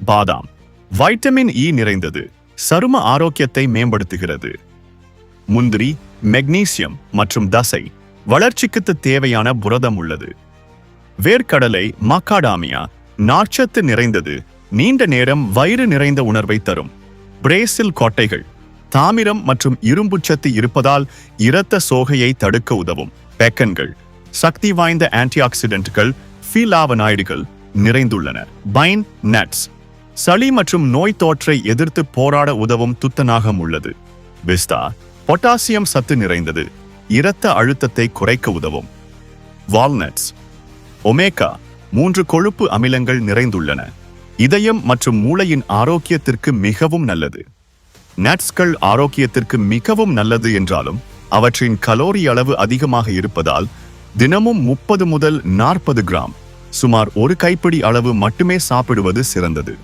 பாதாம் vitamin E நிறைந்தது, சரும ஆரோக்கியத்தை மேம்படுத்துகிறது. முந்திரி மெக்னீசியம் மற்றும் தசை வளர்ச்சிக்கு தேவையான புரதம் உள்ளது. வேர்க்கடலை மக்காடாமியா நார்ச்சத்து நிறைந்தது, நீண்ட நேரம் வயிறு நிறைந்த உணர்வை தரும். பிரேசில் கொட்டைகள் தாமிரம் மற்றும் இரும்புச்சத்து இருப்பதால் இரத்த சோகையை தடுக்க உதவும். பெக்கன்கள் சக்தி வாய்ந்த ஆன்டிஆக்சிடென்ட்கள் ஃபீலாவனாய்டுகள் நிறைந்துள்ளன. பைன் நட்ஸ் சளி மற்றும் நோய் தோற்றை எதிர்த்து போராட உதவும் துத்தநாகம் உள்ளது. பிஸ்தா பொட்டாசியம் சத்து நிறைந்தது, இரத்த அழுத்தத்தை குறைக்க உதவும். வால்நட்ஸ் ஒமேகா 3 கொழுப்பு அமிலங்கள் நிறைந்துள்ளன, இதயம் மற்றும் மூளையின் ஆரோக்கியத்திற்கு மிகவும் நல்லது. நட்ஸ்கள் ஆரோக்கியத்திற்கு மிகவும் நல்லது என்றாலும் அவற்றின் கலோரி அளவு அதிகமாக இருப்பதால் தினமும் 30 முதல் 40 கிராம் சுமார் 1 கைப்பிடி அளவு மட்டுமே சாப்பிடுவது சிறந்தது.